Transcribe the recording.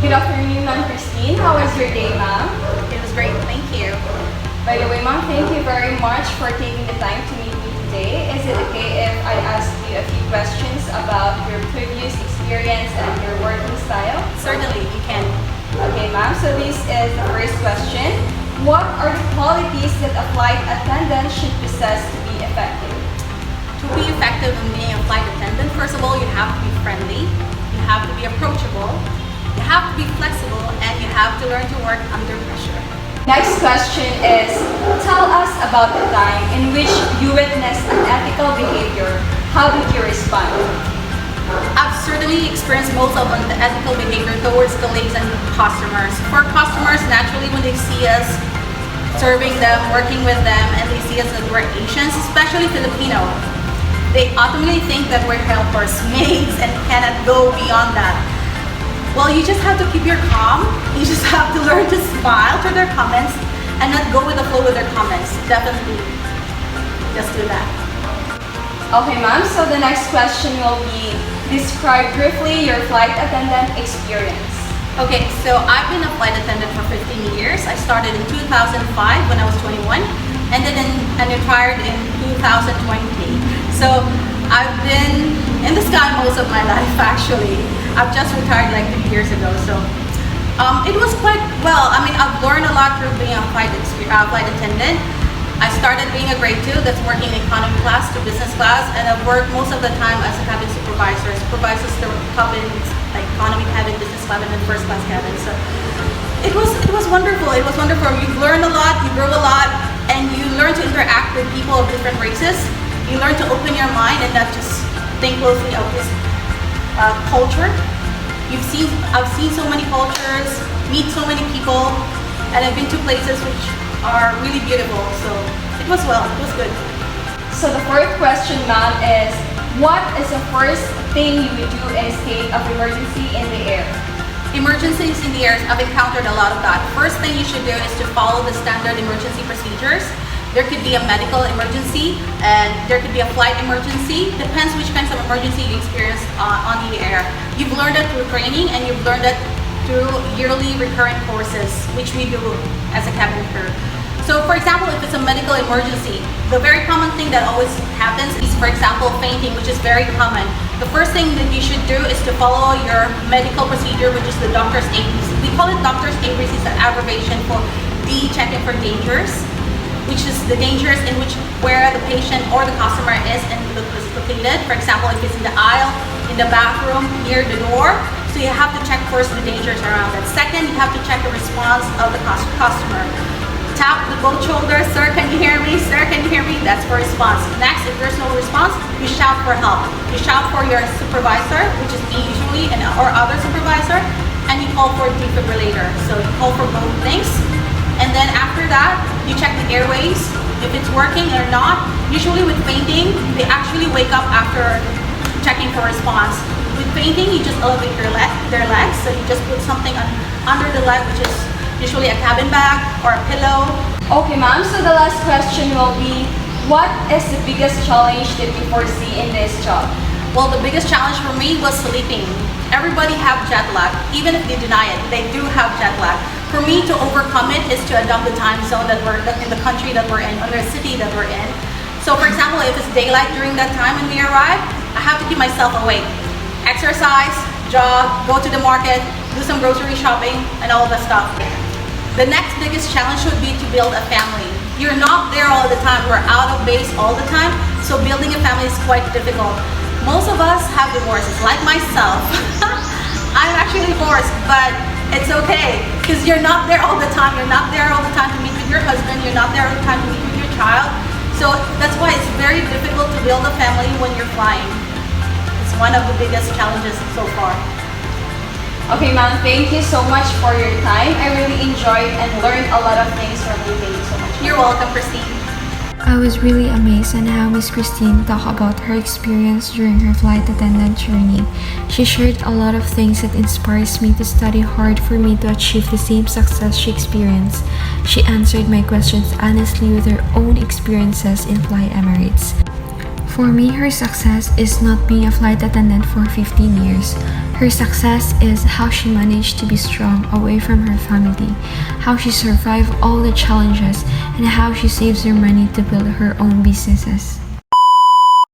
Good afternoon, Ma'am Christine. How was your day, ma'am? It was great, thank you. By the way, ma'am, thank you very much for taking the time to meet me today. Is it okay if I ask you a few questions about your previous experience and your working style? Certainly, you can. Okay, ma'am. So this is the first question. What are the qualities that a flight attendant should possess to be effective? To be effective in being a flight attendant, first of all, you have to be friendly, you have to be approachable, you have to be flexible, and you have to learn to work under pressure. Next question is, tell us about the time in which you witnessed unethical behavior. How did you respond? I've certainly experienced most of unethical behavior towards colleagues and customers. For customers, naturally, when they see us serving them, working with them, and they see us as we're Asians, especially Filipino, they automatically think that we're helpers, maids, and cannot go beyond that. Well, you just have to keep your calm. You just have to learn to smile to their comments and not go with the flow with their comments. Definitely, just do that. Okay, ma'am. So the next question will be, describe briefly your flight attendant experience. Okay, so I've been a flight attendant for 15 years. I started in 2005 when I was 21, and retired in 2020. So I've been in the sky most of my life, actually. I've just retired like 2 years ago, so it was quite well. I mean, I've learned a lot through being a flight attendant. I started being a grade 2 that's working economy class to business class, and I've worked most of the time as a cabin supervisor, supervises the cabins, like economy cabin, business cabin, and first class cabin. So it was wonderful. It was wonderful. You learn a lot, you grow a lot, and you learn to interact with people of different races. You learn to open your mind and not just think closely of this culture. I've seen so many cultures, meet so many people, and I've been to places which are really beautiful. So it was good. So the fourth question, ma'am, is what is the first thing you would do in a state of emergency in the air? Emergencies in the air, I've encountered a lot of that. First thing you should do is to follow the standard emergency procedures. There could be a medical emergency and there could be a flight emergency. Depends which kinds of emergency you experience on the air. You've learned it through training and you've learned it through yearly recurrent courses, which we do as a cabin crew. So for example, if it's a medical emergency, the very common thing that always happens is, for example, fainting, which is very common. The first thing that you should do is to follow your medical procedure, which is the doctor's ABC. We call it doctor's ABC, it's an abbreviation for D, checking for dangers, which is the dangers in which where the patient or the customer is and is located. For example, if it's in the aisle, in the bathroom, near the door. So you have to check first the dangers around it. Second, you have to check the response of the customer. Tap the both shoulders, sir, can you hear me? Sir, can you hear me? That's for response. Next, if there's no response, you shout for help. You shout for your supervisor, which is me usually, or other supervisor, and you call for a defibrillator. So you call for both things. And then after that, you check the airways, if it's working or not. Usually with fainting, they actually wake up after checking for response. With fainting, you just elevate their legs, so you just put something under the leg, which is usually a cabin bag or a pillow. Okay, ma'am. So the last question will be, what is the biggest challenge that you foresee in this job? Well, the biggest challenge for me was sleeping. Everybody have jet lag. Even if they deny it, they do have jet lag. For me to overcome it is to adopt the time zone that we're in, the country that we're in, or the city that we're in. So for example, if it's daylight during that time when we arrive, I have to keep myself awake. Exercise, jog, go to the market, do some grocery shopping, and all that stuff. The next biggest challenge would be to build a family. You're not there all the time. We're out of base all the time, so building a family is quite difficult. Most of us have divorces, like myself. I'm actually divorced, but it's okay, because you're not there all the time. You're not there all the time to meet with your husband. You're not there all the time to meet with your child. So that's why it's very difficult to build a family when you're flying. It's one of the biggest challenges so far. Okay, ma'am, thank you so much for your time. I really enjoyed and learned a lot of things from you. Thank you so much. You're welcome, Christine. I was really amazed on how Miss Christine talked about her experience during her flight attendant journey. She shared a lot of things that inspires me to study hard for me to achieve the same success she experienced. She answered my questions honestly with her own experiences in Fly Emirates. For me, her success is not being a flight attendant for 15 years. Her success is how she managed to be strong away from her family, how she survived all the challenges, and how she saves her money to build her own businesses.